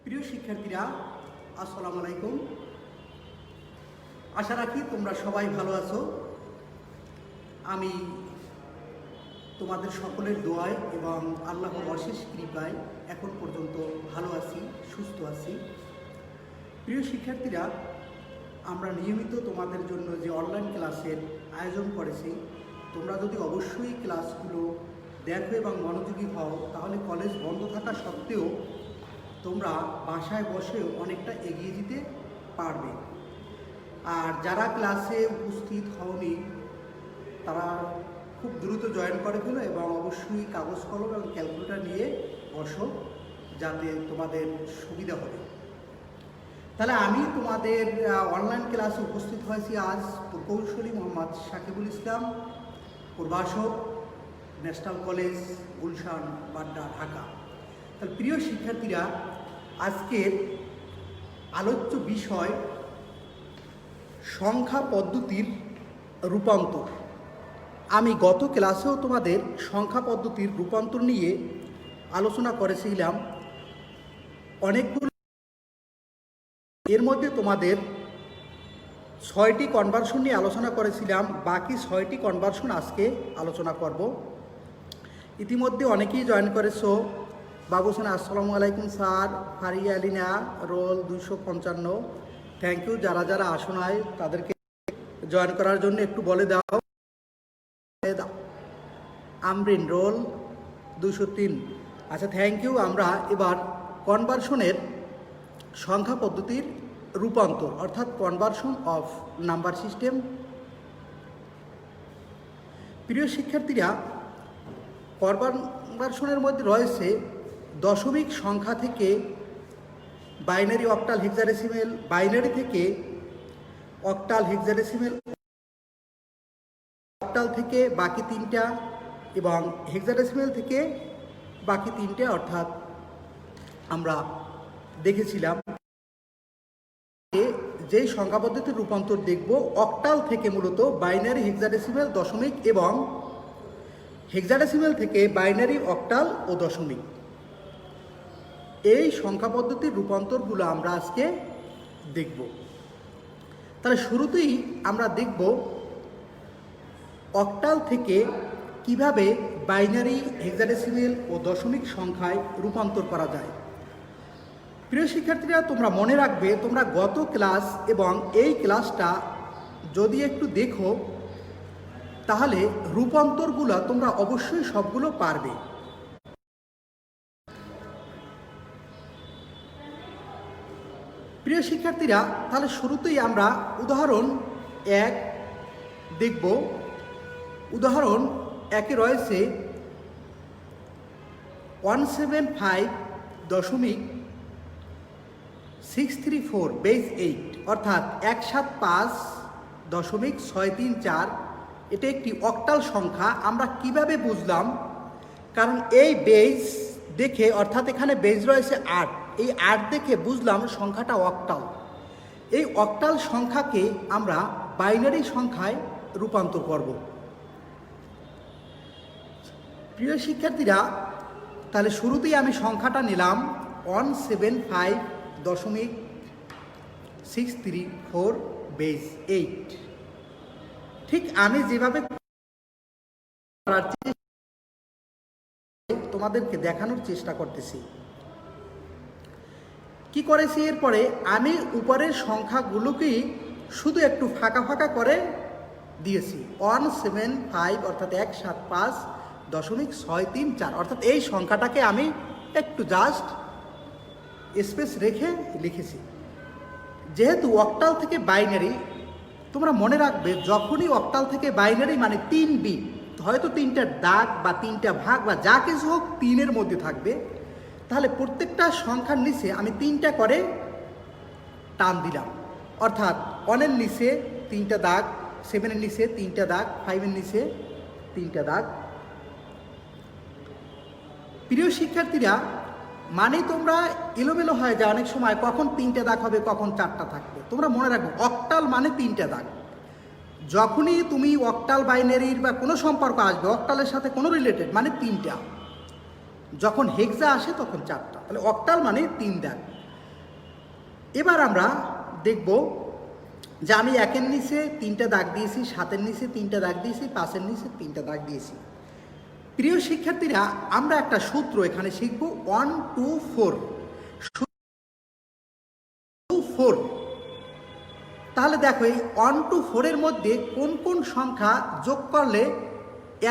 প্রিয় শিক্ষার্থীরা, আসসালামু আলাইকুম। আশা রাখি তোমরা সবাই ভালো আছো। আমি তোমাদের সকলের দোয়ায় এবং আল্লাহর অশেষ কৃপায় এখন পর্যন্ত ভালো আছি, সুস্থ আছি। প্রিয় শিক্ষার্থীরা, আমরা নিয়মিত তোমাদের জন্য যে অনলাইন ক্লাসের আয়োজন করেছি, তোমরা যদি অবশ্যই ক্লাসগুলো দেখো এবং মনোযোগী হও, তাহলে কলেজ বন্ধ থাকা সত্ত্বেও তোমরা বাসায় বসেও অনেকটা এগিয়ে যেতে পারবে। আর যারা ক্লাসে উপস্থিত হওনি তারা খুব দ্রুত জয়েন করে ফেলো এবং অবশ্যই কাগজ কলম এবং ক্যালকুলেটর নিয়ে বসো, যাতে তোমাদের সুবিধা হবে। তাহলে আমি তোমাদের অনলাইন ক্লাসে উপস্থিত হয়েছি আজ প্রকৌশলী মোহাম্মদ সাকিবুল ইসলাম, প্রভাষক, ন্যাশনাল কলেজ, গুলশান, বাড্ডা, ঢাকা। তাহলে প্রিয় শিক্ষার্থীরা, আজকের আলোচ্য বিষয় সংখ্যা পদ্ধতির রূপান্তর। আমি গত ক্লাসেও তোমাদের সংখ্যা পদ্ধতির রূপান্তর নিয়ে আলোচনা করেছিলাম অনেকগুলো। এর মধ্যে তোমাদের 6টি কনভার্সন নিয়ে আলোচনা করেছিলাম, বাকি 6টি কনভার্সন আজকে আলোচনা করব। ইতিমধ্যে অনেকেই জয়েন করেছো। বাবু হোসেন, আসসালামু আলাইকুম sir. Fariya Alina, roll 255, thank you. যারা যারা আসো নাই তাদেরকে জয়েন করার জন্য একটু বলে দাও। আমরিন, রোল 203, আচ্ছা থ্যাংক ইউ। আমরা এবার কনভার্সনের সংখ্যা পদ্ধতির রূপান্তর অর্থাৎ কনভার্সন অফ নাম্বার সিস্টেম। প্রিয় শিক্ষার্থীরা, কনভার্সনের মধ্যে রয়েছে দশমিক সংখ্যা থেকে বাইনারি, অক্টাল, হেক্সাডেসিমেল, বাইনারি থেকে অক্টাল, হেক্সাডেসিমেল, অক্টাল থেকে বাকি 3টা এবং হেক্সাডেসিমেল থেকে বাকি 3টে, অর্থাৎ আমরা দেখেছিলাম যেই সংখ্যা পদ্ধতির রূপান্তর দেখব অক্টাল থেকে মূলত বাইনারি, হেক্সাডেসিমেল, দশমিক এবং হেক্সাডেসিমেল থেকে বাইনারি, অক্টাল ও দশমিক। এই সংখ্যা পদ্ধতির রূপান্তরগুলো আমরা আজকে দেখব। তাহলে শুরুতেই আমরা দেখব অক্টাল থেকে কিভাবে বাইনারি, হেক্সাডেসিমেল ও দশমিক সংখ্যায় রূপান্তর করা যায়। প্রিয় শিক্ষার্থীরা, তোমরা মনে রাখবে, তোমরা গত ক্লাস এবং এই ক্লাসটা যদি একটু দেখো তাহলে রূপান্তরগুলো তোমরা অবশ্যই সবগুলো পারবে। প্রিয় শিক্ষার্থীরা, তাহলে শুরুতেই আমরা উদাহরণ 1 দেখব। উদাহরণ 1-এ রয়েছে 175.634 বেস 8, অর্থাৎ 175.634। এটা একটি অক্টাল সংখ্যা। আমরা কিভাবে বুঝলাম? কারণ এই বেস দেখে, অর্থাৎ এখানে বেস রয়েছে 8, এই 8 দেখে বুঝলাম সংখ্যাটা অক্টাল। এই অক্টাল সংখ্যাকে আমরা বাইনারি সংখ্যায় রূপান্তর করব। প্রিয় শিক্ষার্থীরা, তাহলে শুরুতেই আমি সংখ্যাটা নিলাম 175.634 বেস 8। ঠিক আমি যেভাবে তোমাদেরকে দেখানোর চেষ্টা করতেছি। কি করেছি? এরপরে আমি উপরের সংখ্যাগুলোকেই শুধু একটু ফাঁকা ফাঁকা করে দিয়েছি। 175 অর্থাৎ 175.634, অর্থাৎ এই সংখ্যাটাকে আমি একটু জাস্ট স্পেস রেখে লিখেছি। যেহেতু অক্টাল থেকে বাইনারি, তোমরা মনে রাখবে যখনই অক্টাল থেকে বাইনারি মানে 3 বিট, হয়তো 3টা দাগ বা 3টা ভাগ বা যা কিছু হোক 3-এর মধ্যে থাকবে, তাহলে প্রত্যেকটা সংখ্যার নিচে আমি 3টা করে টান দিলাম। অর্থাৎ 1-এর নিচে 3টা দাগ, 7-এর নিচে 3টা দাগ, 5-এর নিচে 3টা দাগ। প্রিয় শিক্ষার্থীরা, মানে তোমরা এলোমেলো হয়ে যায় অনেক সময়, কখন 3টা দাগ হবে, কখন 4টা থাকবে। তোমরা মনে রাখবে অক্টাল মানে 3টা দাগ। যখনই তুমি অক্টাল বাইনারির বা কোনো সম্পর্ক আসবে, অক্টালের সাথে কোনো রিলেটেড, মানে 3টা। যখন হেক্সা আসে তখন 4টা। তাহলে অক্টাল মানে 3 দাগ। এবার আমরা দেখব যে আমি 1-এর নিচে 3টা দাগ দিয়েছি, 7-এর নিচে 3টা দাগ দিয়েছি, 5-এর নিচে 3টা দাগ দিয়েছি। প্রিয় শিক্ষার্থীরা, আমরা একটা সূত্র এখানে শিখব 1 2 4 4। তাহলে দেখো এই 1 2 4-এর মধ্যে কোন কোন সংখ্যা যোগ করলে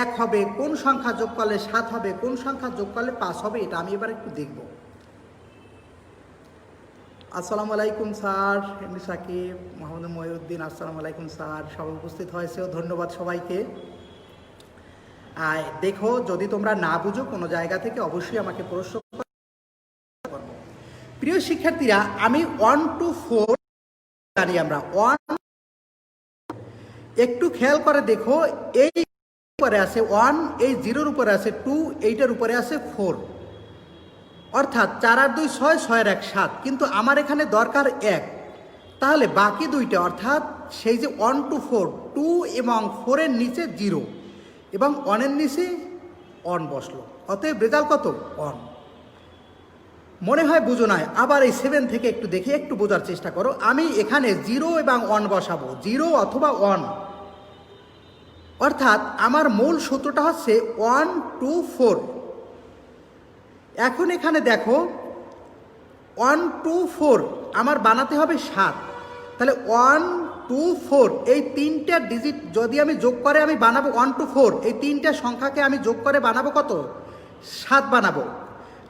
1 হবে, কোন সংখ্যা যোগ করলে 7 হবে, কোন সংখ্যা যোগ করলে 5 হবে, এটা আমি এবার একটু দেখব। আসসালামু আলাইকুম স্যার, এমনি সাকিব, মোহাম্মদ মহিউদ্দিন, আসসালামু আলাইকুম স্যার, সবাই উপস্থিত হয়েছে, ধন্যবাদ সবাইকে। দেখো, যদি তোমরা না বুঝো কোনো জায়গা থেকে অবশ্যই আমাকে প্রশ্ন করো। প্রিয় শিক্ষার্থীরা, আমি 1 2 4 জানি আমরা 1, একটু খেয়াল করে দেখো, এই উপরে আছে 1, এই 0-র উপরে আছে 2, এইটার উপরে আছে 4, অর্থাৎ 4 আর 2 6, 6 আর 1 7, কিন্তু আমার এখানে দরকার 1। তাহলে বাকি দুইটা, অর্থাৎ সেই যে 1 2 4, 2 এবং 4-এর নিচে 0 এবং 1-এর নিচে 1 বসলো, অতএব রেজাল্ট কত? 1। মনে হয় বুঝো নাই, আবার এই 7 থেকে একটু দেখে একটু বোঝার চেষ্টা করো। আমি এখানে 0 এবং 1 বসাবো, 0 অথবা 1, অর্থাৎ আমার মূল সূত্রটা হচ্ছে 1 2 4। এখন এখানে দেখো 1 2 4 আমার বানাতে হবে 7, তাহলে 1 2 4 এই 3টা ডিজিট যদি আমি যোগ করে আমি বানাবো 1 2 4, এই 3টা সংখ্যাকে আমি যোগ করে বানাবো কত? 7 বানাবো।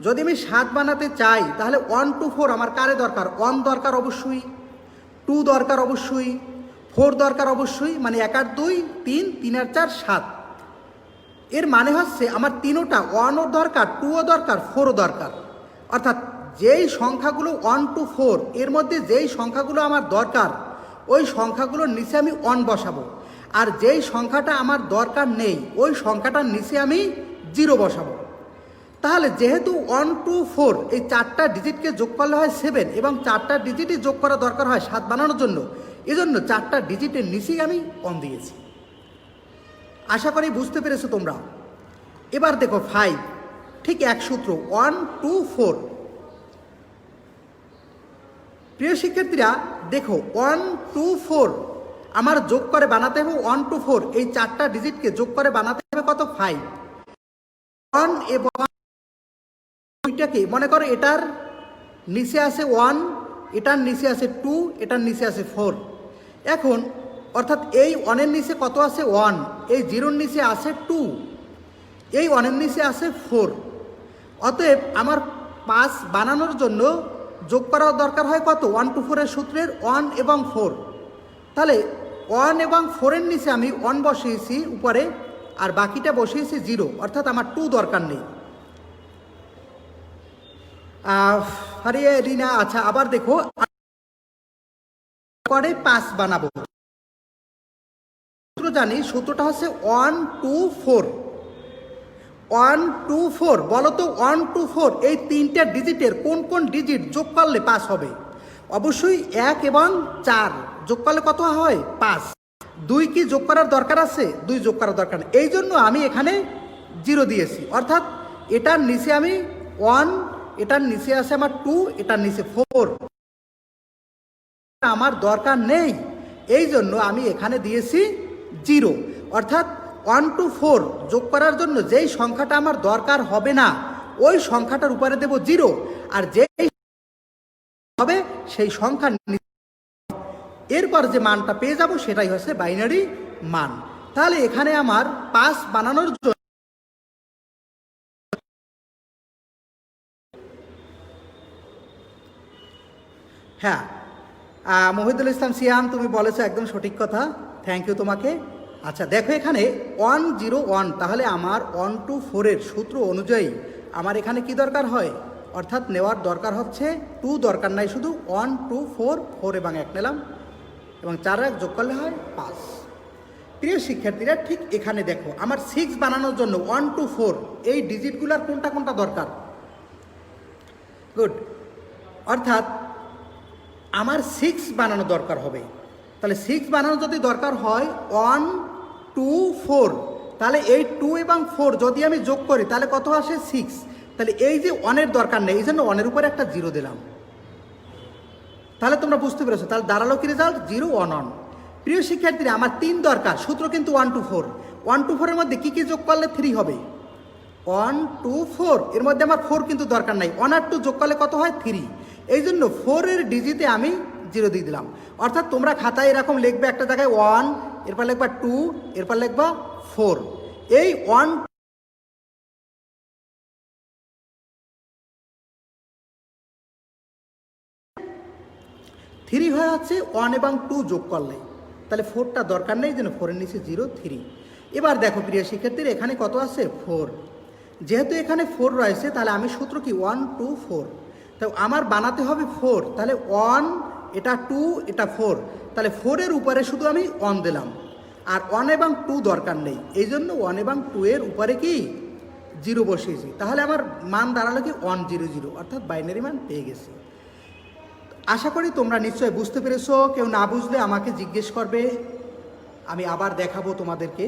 যদি আমি 7 বানাতে চাই তাহলে 1 2 4 আমার কারে দরকার? 1 দরকার অবশ্যই, 2 দরকার অবশ্যই, 4 দরকার অবশ্যই, মানে 1 আর 2 3, 3 আর 4 7। এর মানে হচ্ছে আমার 3টা 1ও দরকার, 2ও দরকার, 4ও দরকার। অর্থাৎ যেই সংখ্যাগুলো 1 2 4 এর মধ্যে যেই সংখ্যাগুলো আমার দরকার ওই সংখ্যাগুলোর নিচে আমি 1 বসাবো, আর যেই সংখ্যাটা আমার দরকার নেই ওই সংখ্যাটার নিচে আমি 0 বসাবো। তাহলে যেহেতু 1 2 4 এই 4টা ডিজিটকে যোগ করলে হয় 7 এবং 4টা ডিজিটই যোগ করা দরকার হয় 7 বানানোর জন্য, এজন্য 4টা ডিজিটের নিচেই আমি 1 দিয়েছি। আশা করি বুঝতে পেরেছো তোমরা। এবার দেখো 5, ঠিক এক সূত্র 1 2 4। প্রিয় শিক্ষার্থীরা দেখো 1 2 4 আমার যোগ করে বানাতে হবে 1 2 4, এই 4টা ডিজিটকে যোগ করে বানাতে হবে কত? 5। 1 এবং দুইটাকে মনে করো এটার নিচে আছে 1, এটার নিচে আছে 2, এটার নিচে আছে 4। এখন অর্থাৎ এই 1-এর নিচে কত আছে? 1, এই 0-র নিচে আছে 2, এই 1-এর নিচে আছে 4। অতএব আমার 5 বানানোর জন্য যোগ করার দরকার হয় কত? 1 2 4-এর সূত্রের 1 এবং 4। তাহলে 1 এবং 4-এর নিচে আমি 1 বসিয়েছি উপরে, আর বাকিটা বসিয়েছি 0, অর্থাৎ আমার 2 দরকার নেই। হারিয়ে রিনা, আচ্ছা আবার দেখো করে 5 বানাবো, সূত্র জানি, সূত্রটা হচ্ছে 1 2 4। 1 2 4 বলো তো 1 2 4 এই 3টা ডিজিটের কোন কোন ডিজিট যোগ করলে 5 হবে? অবশ্যই 1 এবং 4 যোগ করলে কত হয়? 5। 2 কি যোগ করার দরকার আছে? 2 যোগ করার দরকার নেই, এই জন্য আমি এখানে 0 দিয়েছি। অর্থাৎ এটার নিচে আমি 1, এটার নিচে আছে আমার 2, এটার নিচে 4, আমার দরকার নেই, এই জন্য আমি এখানে দিয়েছি 0। অর্থাৎ 1 2 4 যোগ করার জন্য যেই সংখ্যাটা আমার দরকার হবে না ওই সংখ্যাটার উপরে দেব 0, আর যেই হবে সেই সংখ্যা এরপর যে মানটা পেয়ে যাব সেটাই হচ্ছে বাইনারি মান। তাহলে এখানে আমার 5 বানানোর জন্য হ্যাঁ, মহিদুল ইসলাম সিয়াম, তুমি বলেছো একদম সঠিক কথা, থ্যাংক ইউ তোমাকে। আচ্ছা দেখো এখানে 1 0 1, তাহলে আমার 1 2 4-এর সূত্র অনুযায়ী আমার এখানে কি দরকার হয়? অর্থাৎ নেওয়ার দরকার হচ্ছে 2 দরকার নাই, শুধু 1 2 4 4 এবং 1 নিলাম এবং 4 1 যোগ করলে হয় 5। প্রিয় শিক্ষার্থীরা ঠিক এখানে দেখো আমার 6 বানানোর জন্য 1 2 4 এই ডিজিটগুলোর কোনটা কোনটা দরকার? গুড, অর্থাৎ আমার 6 বানানো দরকার হবে। তাহলে 6 বানানো যদি দরকার হয় 1 2 4, তাহলে এই 2 এবং 4 যদি আমি যোগ করি তাহলে কত আসে? 6। তাহলে এই যে 1-এর দরকার নেই, এই জন্য 1-এর উপরে একটা 0 দিলাম। তাহলে তোমরা বুঝতে পেরেছো, তাহলে দাঁড়ালো কি রেজাল্ট 0 1 1। প্রিয় শিক্ষার্থীরা, আমার 3 দরকার, সূত্র কিন্তু 1 2 4। 1 2 4 এর মধ্যে কি কি যোগ করলে 3 হবে? 1 2 4, এর মধ্যে আমার 4 কিন্তু দরকার নাই, 1 আর 2 যোগ করলে কত হয়? 3। এই জন্য 4 এর ডিজিটে আমি 0 দিয়ে দিলাম। অর্থাৎ তোমরা খাতায় এরকম লিখবে, একটা জায়গায় 1, এরপর লিখবা 2, এরপর লিখবা 4। এই 1 3 হয়ে যাচ্ছে 1 এবং 2 যোগ করলে, তাহলে 4টা দরকার নেই, যেন 4 এর নিচে 0 3। এবার দেখো প্রিয় শিক্ষার্থীরা, এখানে কত আছে? 4। যেহেতু এখানে 4 রয়েছে, তাহলে আমি সূত্র কি 1 2 4, তাই আমার বানাতে হবে 4। তাহলে 1, এটা 2, এটা 4, তাহলে 4 এর উপরে শুধু আমি 1 দিলাম, আর 1 এবং 2 দরকার নেই, এই জন্য 1 এবং 2 এর উপরে কি 0 বসিয়েছি। তাহলে আমার মান দাঁড়ালো কি 1 0 0, অর্থাৎ বাইনারি মান পেয়ে গেছি। আশা করি তোমরা নিশ্চয়ই বুঝতে পেরেছো। কেউ না বুঝলে আমাকে জিজ্ঞেস করবে, আমি আবার দেখাবো তোমাদেরকে।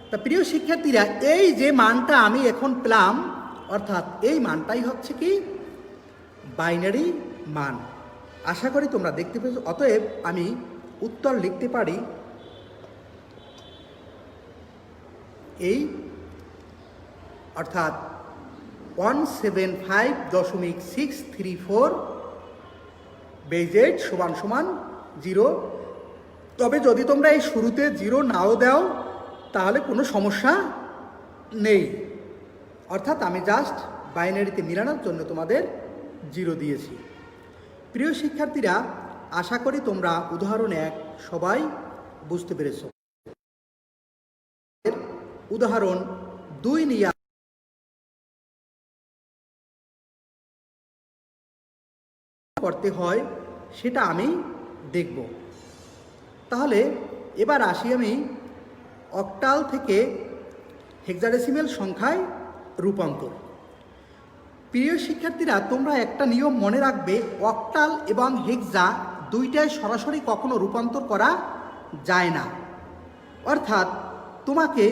তা প্রিয় শিক্ষার্থীরা, এই যে মানটা আমি এখন পেলাম, অর্থাৎ এই মানটাই হচ্ছে কি বাইনারি মান। আশা করি তোমরা দেখতে পেয়েছো। অতএব আমি উত্তর লিখতে পারি এই, অর্থাৎ 175.634 বেজেড সমান সমান 0। তবে যদি তোমরা এই শুরুতে 0 নাও দাও তাহলে কোনো সমস্যা নেই, অর্থাৎ আমি জাস্ট বাইনারিতে মিলানোর জন্য তোমাদের 0 দিয়েছি। প্রিয় শিক্ষার্থীরা, আশা করি তোমরা উদাহরণ 1 সবাই বুঝতে পেরেছ। উদাহরণ 2 নিয়ে করতে হয় সেটা আমি দেখব। তাহলে এবার আসি আমি অক্টাল থেকে হেক্সাডেসিমেল সংখ্যায় রূপান্তর। প্রিয় শিক্ষার্থীরা, তোমরা একটা নিয়ম মনে রাখবে, অক্টাল এবং হেক্সা দুইটাই সরাসরি কখনো রূপান্তর করা যায় না। অর্থাৎ তোমাকে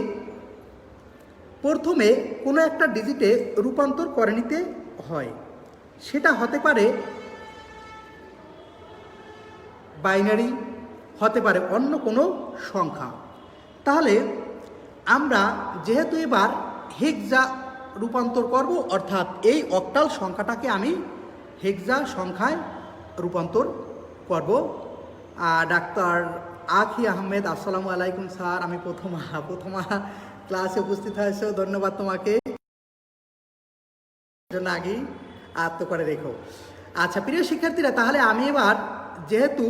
প্রথমে কোনো একটা ডিজিটে রূপান্তর করে নিতে হয়। সেটা হতে পারে বাইনারি, হতে পারে অন্য কোনো সংখ্যা। তাহলে আমরা যেহেতু এবার হেক্সা রূপান্তর করব, অর্থাৎ এই অক্টাল সংখ্যাটাকে আমি হেক্সা সংখ্যায় রূপান্তর করব। ডাক্তার আখি আহমেদ, আসসালামু আলাইকুম স্যার, আমি প্রথমা ক্লাসে উপস্থিত হয়েছে, ধন্যবাদ তোমাকে, জন্য আগেই আত্ম করে রেখো। আচ্ছা প্রিয় শিক্ষার্থীরা, তাহলে আমি এবার যেহেতু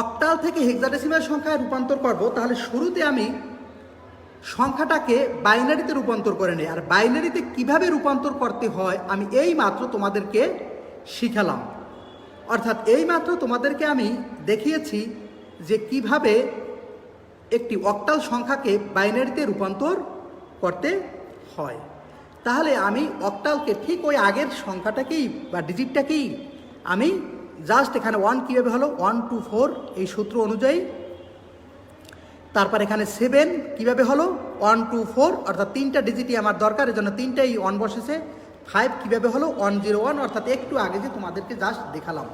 অক্টাল থেকে হেক্সাডেসিমাল সংখ্যায় রূপান্তর করব, তাহলে শুরুতে আমি সংখ্যাটাকে বাইনারিতে রূপান্তর করে নিই। আর বাইনারিতে কিভাবে রূপান্তর করতে হয় আমি এই মাত্র তোমাদেরকে শিখালাম, অর্থাৎ এই মাত্র তোমাদেরকে আমি দেখিয়েছি যে কিভাবে একটি অক্টাল সংখ্যাকে বাইনারিতে রূপান্তর করতে হয়। তাহলে আমি অক্টালকে ঠিক ওই আগের সংখ্যাটাকেই বা ডিজিটটাকেই আমি জাস্ট এখানে 1 কীভাবে হলো 1 2 4 এই সূত্র অনুযায়ী, তারপর এখানে 7 কীভাবে হলো 1 2 4, অর্থাৎ 3টা ডিজিটই আমার দরকার, এজন্য 3টাই 1 বসেছে। 5 কীভাবে হলো 1 0 1, অর্থাৎ একটু আগে যে তোমাদেরকে জাস্ট দেখালাম।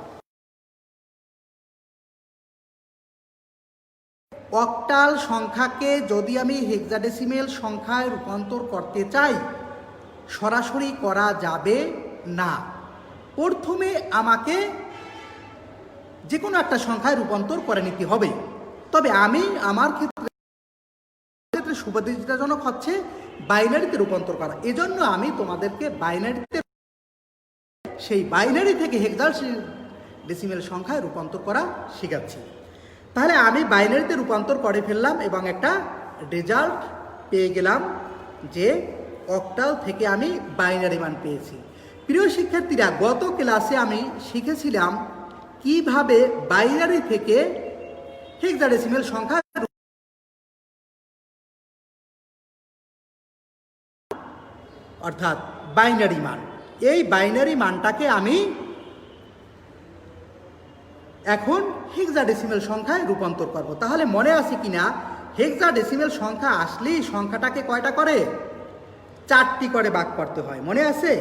অক্টাল সংখ্যাকে যদি আমি হেক্সাডেসিমেল সংখ্যায় রূপান্তর করতে চাই, সরাসরি করা যাবে না। প্রথমে আমাকে যে কোনো একটা সংখ্যায় রূপান্তর করে নিতে হবে। তবে আমি আমার ক্ষেত্রে সুবিধাজনক হচ্ছে বাইনারিতে রূপান্তর করা, এজন্য আমি তোমাদেরকে বাইনারিতে, সেই বাইনারি থেকে হেক্সাডেসিমেল সংখ্যায় রূপান্তর করা শেখাচ্ছি। তাহলে আমি বাইনারিতে রূপান্তর করে ফেললাম এবং একটা রেজাল্ট পেয়ে গেলাম যে অক্টাল থেকে আমি বাইনারি মান পেয়েছি। প্রিয় শিক্ষার্থীরা, গত ক্লাসে আমি শিখেছিলাম কিভাবে বাইনারি থেকে হেক্সাডেসিমেল সংখ্যা, অর্থাৎ বাইনারি মান, এই বাইনারি মানটাকে আমি এখন হেক্সাডেসিমেল সংখ্যায় রূপান্তর করব। তাহলে মনে আছে কিনা, হেক্সাডেসিমেল সংখ্যা আসলেই সংখ্যাটাকে কয়টা করে 4টি করে ভাগ করতে হয়, মনে আছে?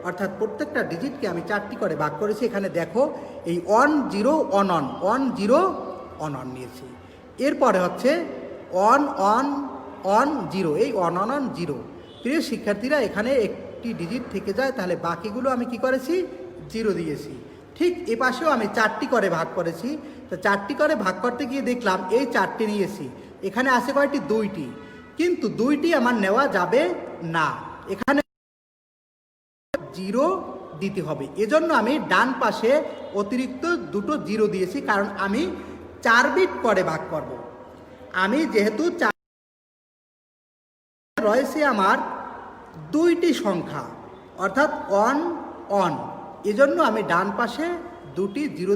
অর্থাৎ প্রত্যেকটা ডিজিটকে আমি 4টি করে ভাগ করেছি। এখানে দেখো এই 1 0 1 1 1 0 1 1 নিয়েছি। এরপরে হচ্ছে 1 1 1 0, এই 1 1 1 0। প্রিয় শিক্ষার্থীরা, এখানে একটি ডিজিট থেকে যায়, তাহলে বাকিগুলো আমি কি করেছি, 0 দিয়েছি। ঠিক এ পাশেও আমি 4টি করে ভাগ করেছি। তো 4টি করে ভাগ করতে গিয়ে দেখলাম এই 4টি নিয়েছি। এখানে আছে কয়টি, 2টি, কিন্তু 2টি আমার নেওয়া যাবে না, এখানে 0 দিতে হবে। এজন্য আমি ডান পাশে অতিরিক্ত 2টো 0 দিয়েছি, কারণ আমি 4 বিট করে ভাগ করব। আমি যেহেতু রয়েছে আমার 2টি সংখ্যা, অর্থাৎ 1 1, এজন্য আমি ডান পাশে 2টি 0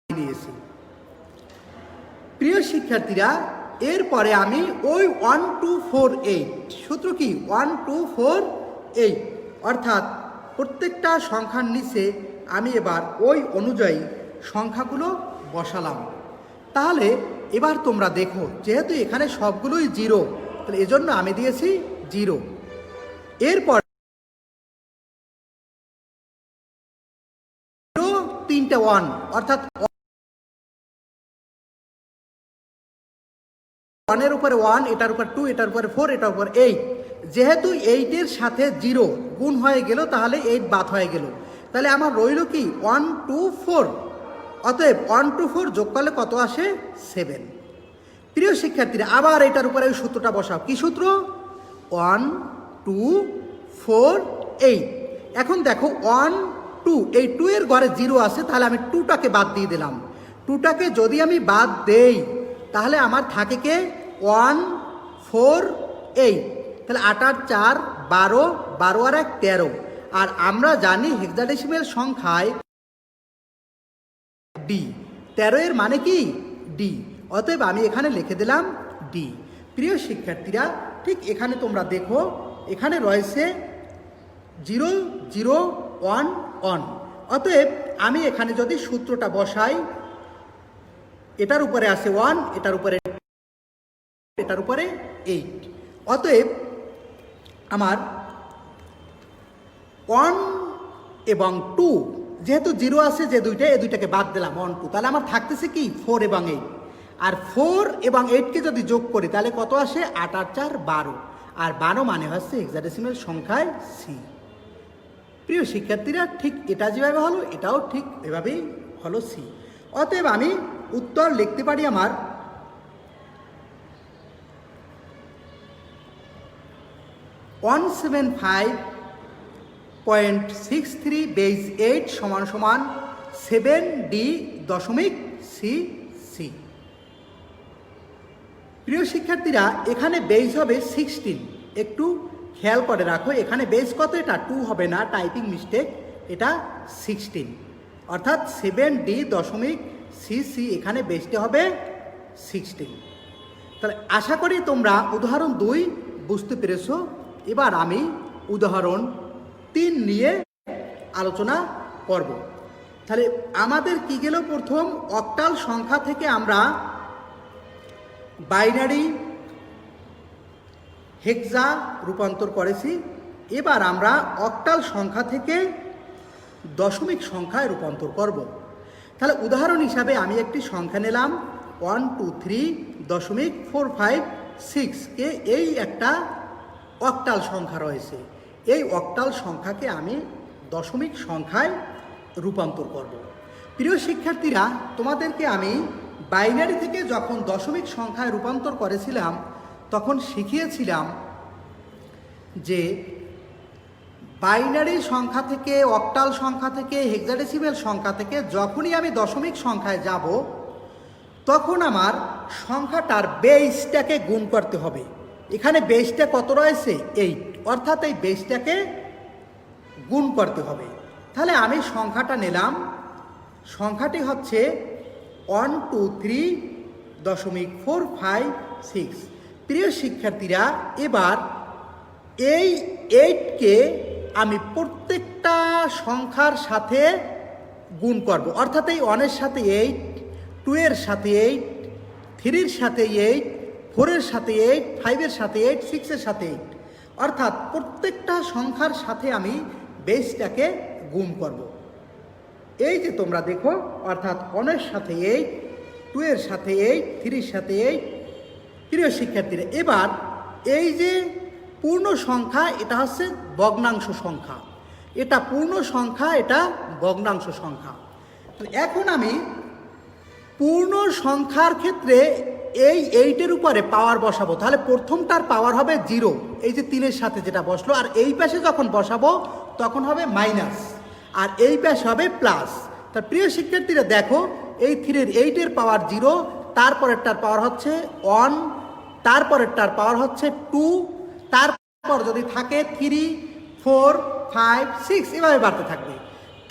দিয়েছি। প্রিয় শিক্ষার্থীরা, এরপরে আমি ওই 1 2 4 8 সূত্র কি, 1 2 4 8, অর্থাৎ প্রত্যেকটা সংখ্যার নিচে আমি এবার ওই অনুযায়ী সংখ্যাগুলো বসালাম। তাহলে এবার তোমরা দেখো, যেহেতু এখানে সবগুলোই 0, তাহলে এজন্য আমি দিয়েছি 0। এরপর 3টে 1, অর্থাৎ 1 এর উপরে 1, এটার উপর 2, এটার উপরে 4, এটার উপর 8। যেহেতু 8-এর সাথে 0 গুণ হয়ে গেল, তাহলে 8 বাদ হয়ে গেল। তাহলে আমার রইল কি, 1 2 4। অতএব 1 2 4 যোগ করলে কত আসে, 7। প্রিয় শিক্ষার্থীরা, আবার এটার উপরে ওই সূত্রটা বসাও। কি সূত্র, 1 2 4 8। এখন দেখো 1 2, এই 2 এর ঘরে 0 আছে, তাহলে আমি 2টাকে বাদ দিয়ে দিলাম। 2টাকে যদি আমি বাদ দেই, তাহলে আমার থাকে কে, 1 4 8। তাহলে 8 আর 4 12, 12 আর 1 13। আর আমরা জানি হেক্সাডেসিমেল সংখ্যায় ডি, 13 এর মানে কি, ডি। অতএব আমি এখানে লিখে দিলাম ডি। প্রিয় শিক্ষার্থীরা, ঠিক এখানে তোমরা দেখো, এখানে রয়েছে 0 0 1 1। অতএব আমি এখানে যদি সূত্রটা বসাই, এটার উপরে আছে 1, এটার উপরে 8। অতএব আমার 1 এবং 2, যেহেতু 0 আছে যে দুইটা, এই দুইটাকে বাদ দিলাম 1 2, তাহলে আমার থাকতেছে কি, 4 এবং 8। আর 4 এবং 8কে যদি যোগ করি, তাহলে কত আসে, 8 আর 4 12। আর 12 মানে হচ্ছে হেক্সাডেসিমেল সংখ্যায় সি। প্রিয় শিক্ষার্থীরা, ঠিক এটা যেভাবে হলো, এটাও ঠিক এভাবেই হলো সি। অতএব আমি উত্তর লিখতে পারি আমার 175.63 বেস 8 সমান সমান 7D.CC। প্রিয় শিক্ষার্থীরা, এখানে বেস হবে 16। একটু খেয়াল করে রাখো, এখানে বেস কত, এটা 2 হবে না, টাইপিং মিস্টেক, এটা 16, অর্থাৎ 7D.CC, এখানে বেসটা হবে 16। তাহলে আশা করি তোমরা উদাহরণ 2 বুঝতে পেরেছো। এবার আমি উদাহরণ 3 নিয়ে আলোচনা করব। তাহলে আমাদের কি গেল, প্রথম অক্টাল সংখ্যা থেকে আমরা বাইনারি হেক্সা রূপান্তর করেছি। এবার আমরা অক্টাল সংখ্যা থেকে দশমিক সংখ্যায় রূপান্তর করব। তাহলে উদাহরণ হিসাবে আমি একটি সংখ্যা নিলাম 123.456 কে, এই একটা অক্টাল সংখ্যা রয়েছে। এই অক্টাল সংখ্যাকে আমি দশমিক সংখ্যায় রূপান্তর করব। প্রিয় শিক্ষার্থীরা, তোমাদেরকে আমি বাইনারি থেকে যখন দশমিক সংখ্যায় রূপান্তর করেছিলাম, তখন শিখিয়েছিলাম যে বাইনারি সংখ্যা থেকে, অক্টাল সংখ্যা থেকে, হেক্সাডেসিমেল সংখ্যা থেকে যখনই আমি দশমিক সংখ্যায় যাব, তখন আমার সংখ্যাটার বেসটাকে গুণ করতে হবে। এখানে বেসটা কত রয়েছে, 8, অর্থাৎ এই বেসটাকে গুণ করতে হবে। তাহলে আমি সংখ্যাটা নিলাম, সংখ্যাটি হচ্ছে 123.456। প্রিয় শিক্ষার্থীরা, এবার এই 8কে আমি প্রত্যেকটা সংখ্যার সাথে গুণ করব, অর্থাৎ এই 1-এর সাথে 8, 2-এর সাথে 8, 3-এর সাথে 8, 4-এর সাথে 8, 5-এর সাথে 8, 6-এর সাথে 8, অর্থাৎ প্রত্যেকটা সংখ্যার সাথে আমি বেসটাকে গুণ করব। এই যে তোমরা দেখো, অর্থাৎ 1 এর সাথে 8, 2 এর সাথে 8, 3 এর সাথে 8। প্রিয় শিক্ষার্থীরা, এবার এই যে পূর্ণ সংখ্যা, এটা হচ্ছে ভগ্নাংশ সংখ্যা, এটা পূর্ণ সংখ্যা, এটা ভগ্নাংশ সংখ্যা। তো এখন আমি পূর্ণ সংখ্যার ক্ষেত্রে এই 8-এর উপরে পাওয়ার বসাবো। তাহলে প্রথমটার পাওয়ার হবে 0, এই যে 3-এর সাথে যেটা বসলো, আর এই পাশে যখন বসাবো তখন হবে মাইনাস, আর এই পাশে হবে প্লাস। তা প্রিয় শিক্ষার্থীরা দেখো, এই 3-এর 8-এর পাওয়ার 0, তারপরেরটার পাওয়ার হচ্ছে 1, তারপরেরটার পাওয়ার হচ্ছে 2, তারপর যদি থাকে 3, 4, 5, 6, এভাবে বাড়তে থাকবে।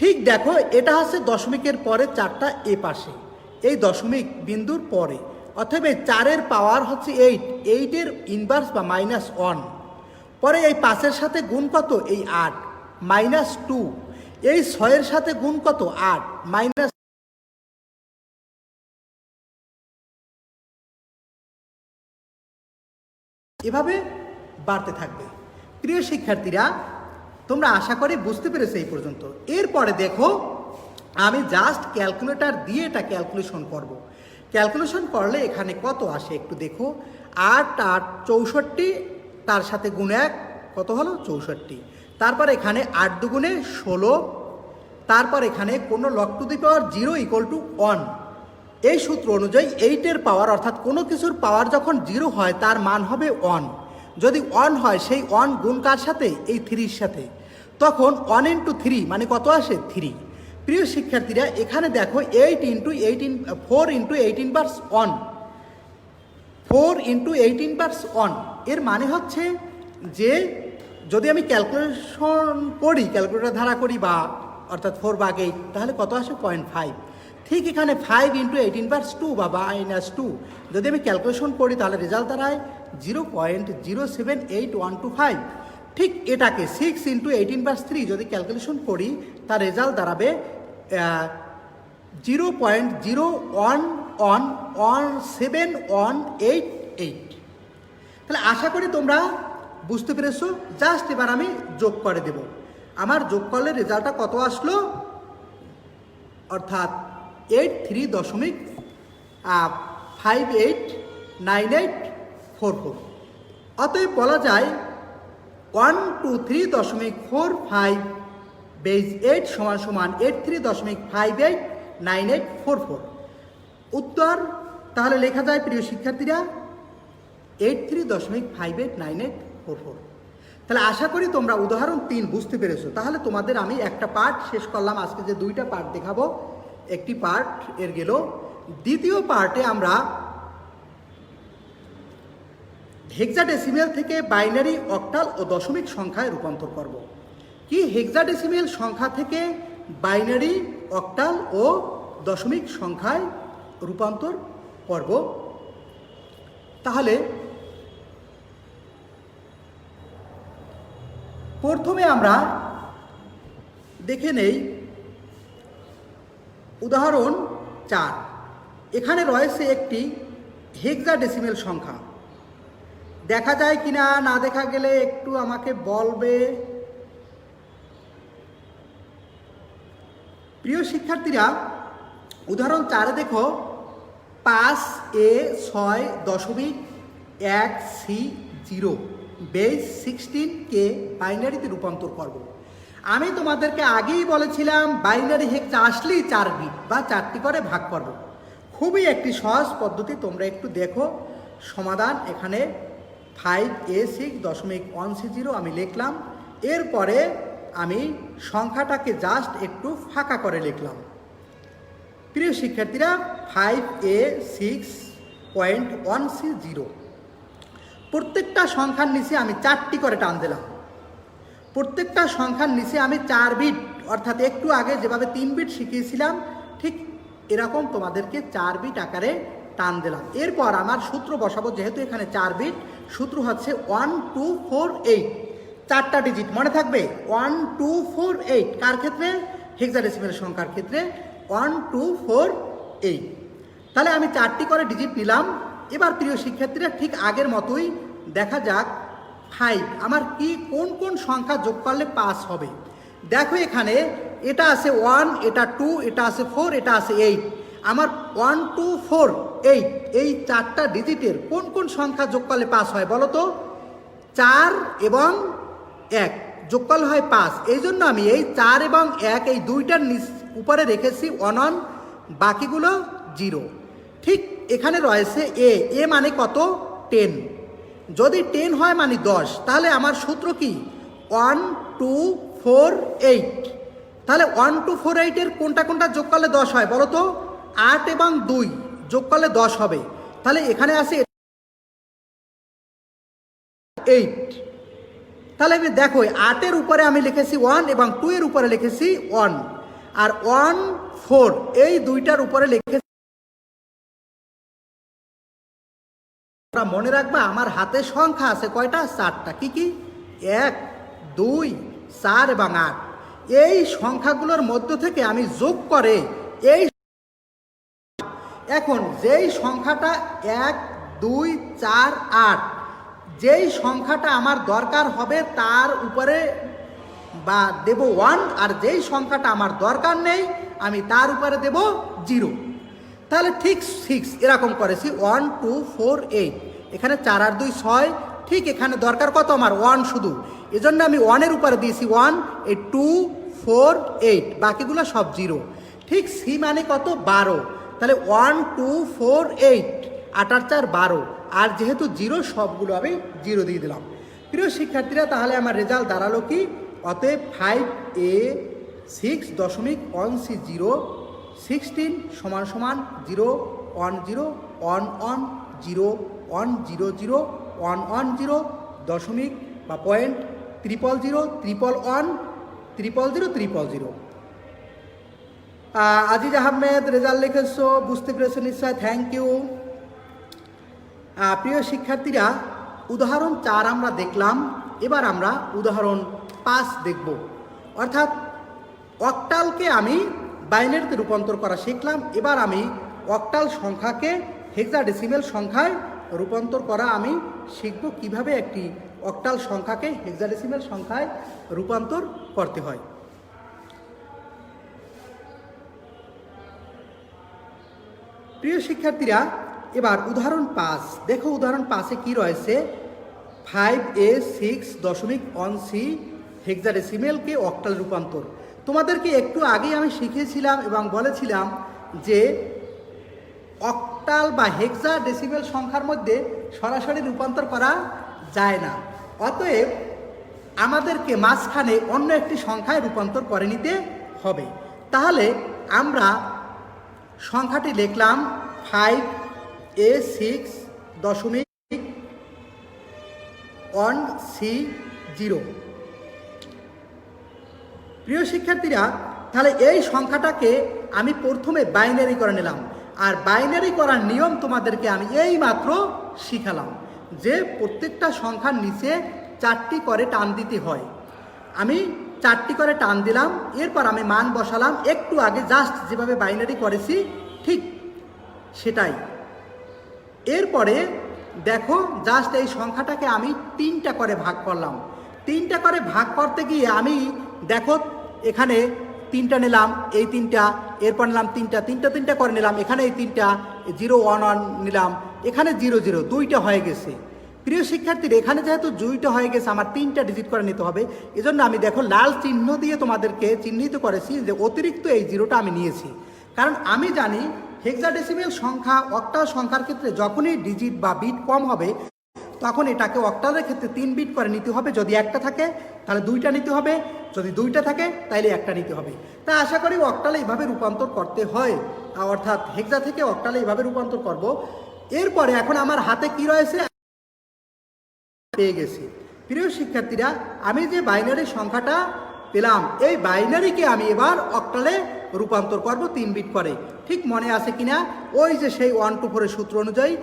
ঠিক দেখো, এটা হচ্ছে দশমিকের পরে 4টা এ পাশে, এই দশমিক বিন্দুর পরে, অথবা 4-এর পাওয়ার হচ্ছে 8, 8-এর ইনভার্স বা -1। পরে এই 5-এর সাথে গুণ কত? এই 8, -2। এই 6-এর সাথে গুণ কত? 8, মাইনাস। এভাবে বাড়তে থাকবে। প্রিয় শিক্ষার্থীরা, তোমরা আশা করি বুঝতে পেরেছো এই পর্যন্ত। এরপরে দেখো, আমি জাস্ট ক্যালকুলেটর দিয়ে এটা ক্যালকুলেশন করব। ক্যালকুলেশন করলে এখানে কত আসে একটু দেখো। 8 8 64, তার সাথে গুণ 1 কত হলো? 64। তারপর এখানে 8 দুগুণে 16, তারপর এখানে কোনো লগ টু দি পাওয়ার 0 = 1। এই সূত্র অনুযায়ী 8-এর পাওয়ার, অর্থাৎ কোনো কিছুর পাওয়ার যখন 0 হয় তার মান হবে 1। যদি 1 হয়, সেই 1 গুণ কার সাথে? এই 3-র সাথে। তখন 1 × 3 মানে কত আসে? 3। প্রিয় শিক্ষার্থীরা, এখানে দেখো 4 × 8 * 1, 4 × 8 * 1। এর মানে হচ্ছে যে যদি আমি ক্যালকুলেশন করি, ক্যালকুলেটর ধারা করি, বা অর্থাৎ 4 ভাগ 8, তাহলে কত আসে? 0.5। ঠিক এখানে 5 × 18 / 2 বা -2 যদি আমি ক্যালকুলেশন করি, তাহলে রেজাল্ট দাঁড়ায় 0.078125। ঠিক এটাকে 6 × 18 / 3 যদি ক্যালকুলেশন করি, তার রেজাল্ট দাঁড়াবে 0.011788। তাহলে আশা করি তোমরা বুঝতে পেরেছো। জাস্ট এবার আমি যোগ করে দেব। আমার যোগ করলে রেজাল্টটা কত আসলো? অর্থাৎ 83.589844। অতএব বলা যায় 123.45 বেজ 8 = 83.589844। উত্তর তাহলে লেখা যায়, প্রিয় শিক্ষার্থীরা, 83.589844। তাহলে আশা করি তোমরা উদাহরণ 3 বুঝতে পেরেছো। তাহলে তোমাদের আমি একটা পার্ট শেষ করলাম। আজকে যে 2টা পার্ট দেখাবো, একটি পার্ট এর গেল। দ্বিতীয় পার্টে আমরা হেক্সাডেসিমেল থেকে বাইনারি, অক্টাল ও দশমিক সংখ্যায় রূপান্তর করব। কি হেক্সাডেসিমেল সংখ্যা থেকে বাইনারি, অক্টাল ও দশমিক সংখ্যায় রূপান্তর করব। তাহলে প্রথমে আমরা দেখে নেই উদাহরণ 4। এখানে রয়েছে একটি হেক্সাডেসিমেল সংখ্যা। দেখা যায় কিনা, না দেখা গেলে একটু আমাকে বলবে। প্রিয় শিক্ষার্থীরা, উদাহরণ 4-এ দেখো 5A6.1C0 বেজ 16কে বাইনারিতে রূপান্তর করব। আমি তোমাদেরকে আগেই বলেছিলাম, বাইনারি হেক্সা আসলেই 4 বিট বা 4টি করে ভাগ করব। খুবই একটি সহজ পদ্ধতি, তোমরা একটু দেখো সমাধান। এখানে 5A6.1C0 আমি লিখলাম। এরপরে আমি সংখ্যাটাকে জাস্ট একটু ফাঁকা করে লিখলাম। প্রিয় শিক্ষার্থীরা, 5A6.1C0 প্রত্যেকটা সংখ্যার নিচে আমি 4টি করে টান দিলাম। প্রত্যেকটা সংখ্যার নিচে আমি 4 বিট, অর্থাৎ একটু আগে যেভাবে 3 বিট শিখিয়েছিলাম, ঠিক এরকম তোমাদেরকে 4 বিট আকারে টান দিলাম। এরপর আমার সূত্র বসাবো। যেহেতু এখানে 4 বিট, সূত্র হচ্ছে 1248। 4টা ডিজিট মনে থাকবে, 1248। কার ক্ষেত্রে? হেক্সাডেসিমেল সংখ্যার ক্ষেত্রে 1248। তাহলে আমি 4টি করে ডিজিট নিলাম। এবার প্রিয় শিক্ষার্থীরা, ঠিক আগের মতোই দেখা যাক 5 আমার কি কোন কোন সংখ্যা যোগ করলে 5 হবে। দেখো এখানে এটা আছে 1, এটা 2, এটা আছে 4, এটা আছে 8। আমার 1, 2, 4, 8 এই 4টা ডিজিটের কোন কোন সংখ্যা যোগ করলে 5 হয় বলো তো? 4 এবং 1 যোগ করলে হয় 5। এই জন্য আমি এই 4 এবং 1 এই দুইটার উপরে রেখেছি 1 বাকিগুলো 0। ঠিক এখানে রয়েছে এ মানে কত? 10। যদি 10 হয় মানে 10, তাহলে আমার সূত্র কি? 1, 2, 4, 8। তাহলে 1, 2, 4, 8 এর কোনটা কোনটা যোগ করলে 10 হয় বলো তো? 8 এবং 2 যোগ করলে 10 হবে। তাহলে এখানে আছে 8। তাহলে আমি দেখো 8 এর উপরে আমি লিখেছি 1 এবং 2 এর উপরে লিখেছি 1, আর 1, 4 এই দুইটার উপরে লিখেছি। মনে রাখবা আমার হাতে সংখ্যা আছে কয়টা? 4টা। কি কি? 1, 2, 4 এবং 8। এই সংখ্যাগুলোর মধ্য থেকে আমি যোগ করে এই এখন যেই সংখ্যাটা 1, 2, 4, 8 যেই সংখ্যাটা আমার দরকার হবে তার উপরে বা দেব 1, আর যেই সংখ্যাটা আমার দরকার নেই আমি তার উপরে দেব 0। তাহলে ঠিক 6 এরকম করেছি 1, 2, 4, 8। এখানে 4 আর 2 6। ঠিক এখানে দরকার কত আমার? 1 শুধু। এজন্য আমি 1 এর উপরে দিয়েছি 1, এই 2, 4, 8 বাকিগুলো সব 0। ঠিক সি মানে কত? 12। তাহলে 1, 2, 4, 8 8 আর 4 12, আর যেহেতু 0 সবগুলো আমি 0 দিয়ে দিলাম। প্রিয় শিক্ষার্থীরা, তাহলে আমার রেজাল্ট দাঁড়ালো কি? অতএব 5a 6.1c0 16 সমান সমান 0 1 0 1 1 0 1 0 0 1 1 0 দশমিক বা পয়েন্ট 0 0 1 1 1 0 0 0 0। আজিজ আহমেদ রেজাল্ট লিখেছো, বুঝতে পেরেছো নিশ্চয়, থ্যাংক ইউ। প্রিয় শিক্ষার্থীরা, উদাহরণ 4 আমরা দেখলাম, এবার আমরা উদাহরণ 5 দেখব। অর্থাৎ অক্টালকে আমি বাইনারিতে রূপান্তর করা শিখলাম। এবার আমি অক্টাল সংখ্যাকে হেক্সাডেসিমেল সংখ্যায় রূপান্তর করা আমি শিখব, কিভাবে একটি অক্টাল সংখ্যাকে হেক্সাডেসিমেল সংখ্যায় রূপান্তর করতে হয়। প্রিয় শিক্ষার্থীরা, এবার উদাহরণ 5 দেখো। উদাহরণ 5-এ কি রয়েছে? 5a 6.1c হেক্সাডেসিমেলকে অক্টাল রূপান্তর। তোমাদেরকে একটু আগেই আমি শিখিয়েছিলাম এবং বলেছিলাম যে অক্টাল বা হেক্সাডেসিমেল সংখ্যার মধ্যে সরাসরি রূপান্তর করা যায় না। অতএব আমাদেরকে মাঝখানে অন্য একটি সংখ্যায় রূপান্তর করে নিতে হবে। তাহলে আমরা সংখ্যাটি লিখলাম 5a 6.1c0। প্রিয় শিক্ষার্থীরা, তাহলে এই সংখ্যাটাকে আমি প্রথমে বাইনারি করে নিলাম, আর বাইনারি করার নিয়ম তোমাদেরকে আমি এই মাত্র শিখালাম যে প্রত্যেকটা সংখ্যার নিচে 4টি করে টান দিতে হয়। আমি 4টি করে টান দিলাম, এরপর আমি মান বসালাম। একটু আগে জাস্ট যেভাবে বাইনারি করেছি ঠিক সেটাই। এরপরে দেখো জাস্ট এই সংখ্যাটাকে আমি 3টা করে ভাগ করলাম। 3টা করে ভাগ করতে গিয়ে আমি দেখো এখানে 3টা নিলাম, এই 3টা, এরপর নিলাম 3টা করে নিলাম, এখানে এই 3টা 0 1 1 নিলাম, এখানে 0 0 2টা হয়ে গেছে। প্রিয় শিক্ষার্থীরা, এখানে যেহেতু 2টা হয়ে গেছে আমার 3টা ডিজিট করে নিতে হবে। এজন্য আমি দেখো লাল চিহ্ন দিয়ে তোমাদেরকে চিহ্নিত করেছি যে অতিরিক্ত এই 0টা আমি নিয়েছি। কারণ আমি জানি হেক্সাডেসিমেল সংখ্যা অক্টাল সংখ্যার ক্ষেত্রে যখনই ডিজিট বা বিট কম হবে তখন এটাকে অক্টালের ক্ষেত্রে 3 বিট করে নিতে হবে। যদি একটা থাকে তাহলে 2টা নিতে হবে, যদি 2টা থাকে তাহলে একটা নিতে হবে। তাই আশা করি অক্টালে এইভাবে রূপান্তর করতে হয়, অর্থাৎ হেক্সা থেকে অক্টালে এইভাবে রূপান্তর করব। এরপরে এখন আমার হাতে কি রয়েছে? পেয়ে গেছি। প্রিয় শিক্ষার্থীরা, আমি যে বাইনারি সংখ্যাটা পেলাম এই বাইনারিকে আমি এবার অক্টালে রূপান্তর করব 3 বিট করে। ঠিক মনে আছে কিনা? ওই যে সেই 1 2 4 এর সূত্র অনুযায়ী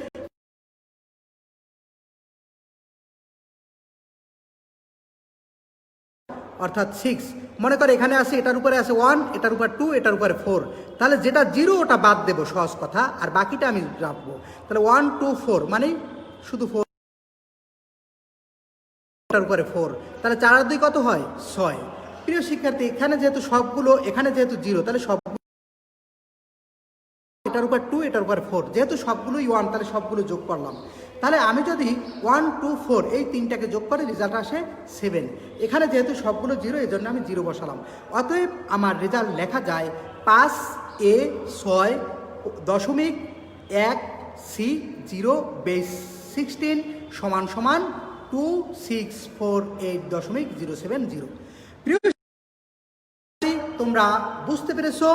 অর্থাৎ 6। মনে করে এখানে আছে, এটার উপরে আছে 1, এটার উপর 2, এটার উপরে 4। তাহলে যেটা 0 ওটা বাদ দেবো, সহজ কথা, আর বাকিটা আমি রাখবো। তাহলে 1 2 4 মানে শুধু 4। এটার উপরে 4, তাহলে 4 আর 2 কত হয় 6। প্রিয় শিক্ষার্থী, এখানে যেহেতু সবগুলো, এখানে যেহেতু 0, তাহলে সব এটার উপর 2, এটার উপর 4, যেহেতু সবগুলোই 1, তাহলে সবগুলো যোগ করলাম। তাহলে আমি যদি 1 2 4 এই তিনটাকে যোগ করে রেজাল্ট আসে 7। এখানে যেহেতু সবগুলো 0, এই জন্য আমি 0 বসালাম। অতএব আমার রেজাল্ট লেখা যায় 5A 6.1C0 বেস 16 সমান সমান 2648.070। প্রিয়, তোমরা বুঝতে পেরেছো?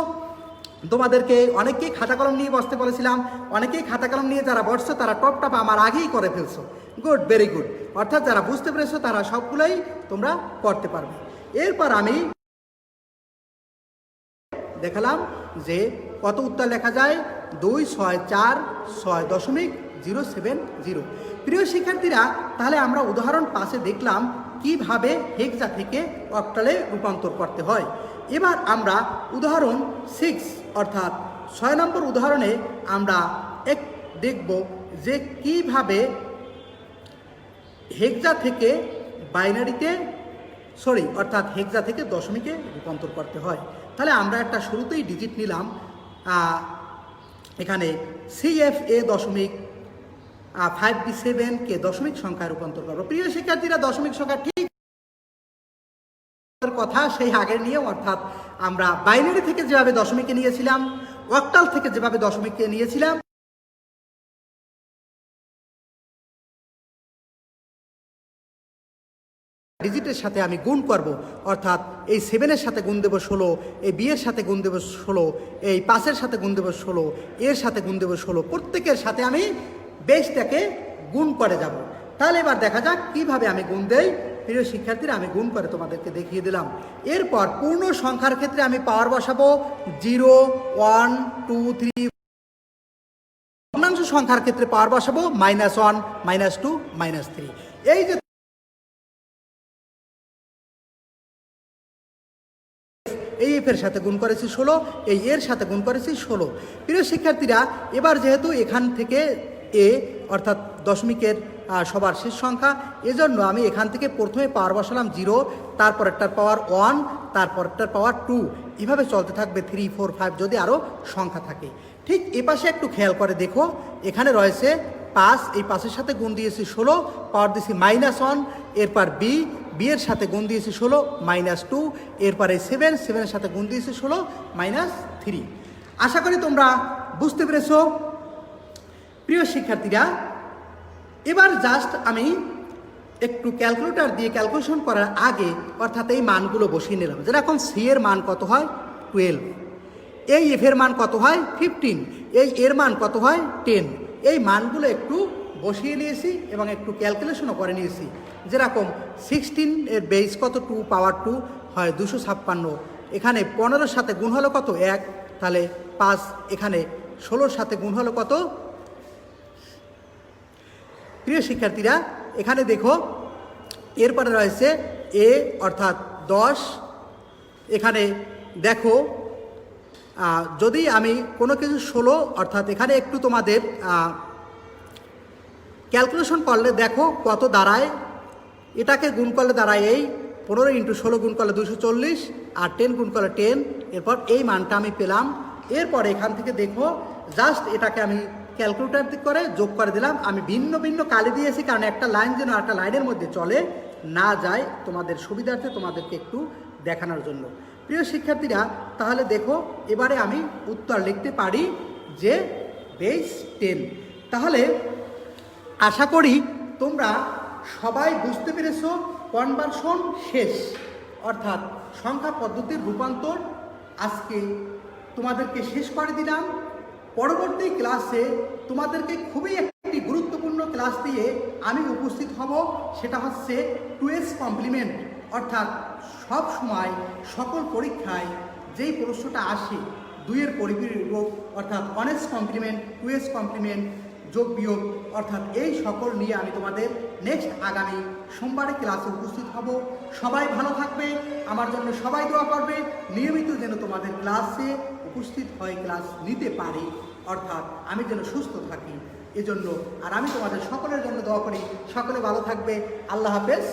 তোমাদেরকে অনেকেই খাতা কলম নিয়ে বসতে বলেছিলাম, অনেকেই খাতা কলম নিয়ে যারা বসছো তারা টপটা আমার আগেই করে ফেলছো। Good, very good. অর্থাৎ যারা বুঝতে পেরেছো তারা সবগুলোই তোমরা করতে পারবে। এরপর আমি দেখালাম যে কত উত্তর লেখা যায়, 264.6.070। প্রিয় শিক্ষার্থীরা, তাহলে আমরা উদাহরণ 5-এ দেখলাম কিভাবে হেক্সা থেকে অক্টালে রূপান্তর করতে হয়। এবার আমরা উদাহরণ 6 অর্থাৎ 6 নম্বর উদাহরণে আমরা দেখব যে কিভাবে হেক্সা থেকে বাইনারিতে অর্থাৎ হেক্সা থেকে দশমিকে রূপান্তর করতে হয়। তাহলে আমরা একটা শুরুতেই ডিজিট নিলাম, এখানে CFA দশমিক 5B7 কে দশমিক সংখ্যায় রূপান্তর করবো। প্রিয় শিক্ষার্থীরা, দশমিক সংখ্যা ঠিক কথা সেই আগের নিয়ে, অর্থাৎ আমরা বাইনারি থেকে যেভাবে দশমিকে নিয়েছিলাম, অক্টাল থেকে যেভাবে দশমিককে নিয়েছিলাম, ডিজিটের সাথে আমি গুণ করব। অর্থাৎ এই 7-এর সাথে গুণ দেব 16, এই B-এর সাথে গুণ দেব 16, এই 5-এর সাথে গুণ দেব 16, এর সাথে গুণ দেব 16, প্রত্যেকের সাথে আমি বেসটাকে গুণ করে যাব। তাহলে এবার দেখা যাক কিভাবে আমি গুণ দেই। প্রিয় শিক্ষার্থীরা, আমি গুণ করে তোমাদেরকে দেখিয়ে দিলাম। এরপর পূর্ণ সংখ্যার ক্ষেত্রে আমি পাওয়ার বসাবো 0 1 2 3। ভগ্নাংশ সংখ্যার ক্ষেত্রে পাওয়ার বসাবো -1 -2 -3। এই যে এই এফের সাথে গুণ করেছি 16, এই এর সাথে গুণ করেছি 16। প্রিয় শিক্ষার্থীরা, এবার যেহেতু এখান থেকে এ অর্থাৎ দশমিকের সবার শেষ সংখ্যা, এজন্য আমি এখান থেকে প্রথমে পাওয়ার বসালাম 0, তারপরেরটার পাওয়ার 1, তারপরেরটার পাওয়ার 2, এভাবে চলতে থাকবে 3 4 5 যদি আরও সংখ্যা থাকে। ঠিক এ পাশে একটু খেয়াল করে দেখো, এখানে রয়েছে 5, এই 5-এর সাথে গুণ দিয়েছি 16, পাওয়ার দিয়েছি -1, এরপর বি এর সাথে গুণ দিয়েছি 16 -2, এরপরে 7-এর সাথে গুণ দিয়েছি 16 -3। আশা করি তোমরা বুঝতে পেরেছো। প্রিয় শিক্ষার্থীরা, এবার জাস্ট আমি একটু ক্যালকুলেটর দিয়ে ক্যালকুলেশন করার আগে অর্থাৎ এই মানগুলো বসিয়ে নিলাম। যেরকম সি এর মান কত হয় 12, এই এফ এর মান কত হয় 15, এই এর মান কত হয় 10। এই মানগুলো একটু বসিয়ে নিয়েছি এবং একটু ক্যালকুলেশনও করে নিয়েছি। যেরকম 16 এর বেস কত, 2 পাওয়ার 2 হয় 256। এখানে 15-এর সাথে গুণ হলো কত 1, তাহলে 5। এখানে 16-এর সাথে গুণ হলো কত। প্রিয় শিক্ষার্থীরা, এখানে দেখো এরপরে রয়েছে এ অর্থাৎ 10। এখানে দেখো যদি আমি কোনো কিছু 16 অর্থাৎ এখানে একটু তোমাদের ক্যালকুলেশন করলে দেখো কত দাঁড়ায়। এটাকে গুণ করলে দাঁড়ায় এই 15 × 16 গুণ করলে 240, আর 10 গুণ করলে 10। এরপর এই মানটা আমি পেলাম। এরপর এখান থেকে দেখো জাস্ট এটাকে আমি ক্যালকুলেটর করে যোগ করে দিলাম। আমি ভিন্ন ভিন্ন কালি দিয়েছি, কারণ একটা লাইন যেন একটা লাইনের মধ্যে চলে না যায়, তোমাদের সুবিধার্থে তোমাদেরকে একটু দেখানোর জন্য। প্রিয় শিক্ষার্থীরা, তাহলে দেখো এবারে আমি উত্তর লিখতে পারি যে বেস 10। তাহলে আশা করি তোমরা সবাই বুঝতে পেরেছো কনভার্সন শেষ, অর্থাৎ সংখ্যা পদ্ধতির রূপান্তর আজকে তোমাদেরকে শেষ করে দিলাম। পরবর্তী ক্লাসে তোমাদেরকে খুবই একটি গুরুত্বপূর্ণ ক্লাস দিয়ে আমি উপস্থিত হব। সেটা হচ্ছে 2s কমপ্লিমেন্ট, অর্থাৎ সব সময় সকল পরীক্ষায় যেই প্রশ্নটা আসে 2-এর পরিপূরক, অর্থাৎ 1s কমপ্লিমেন্ট, 2s কমপ্লিমেন্ট, যোগ বিয়োগ, অর্থাৎ এই সকল নিয়ে আমি তোমাদের নেক্সট আগামী সোমবারে ক্লাসে উপস্থিত হব। সবাই ভালো থাকবে, আমার জন্য সবাই দোয়া করবে, নিয়মিত যেন তোমাদের ক্লাসে উপস্থিত হয়ে ক্লাস নিতে পারি, অর্থাৎ আমি যেন সুস্থ থাকি এজন্য। আর আমি তোমাদের সকলের জন্য দোয়া করি। সকলে ভালো থাকবে। আল্লাহ হাফেজ।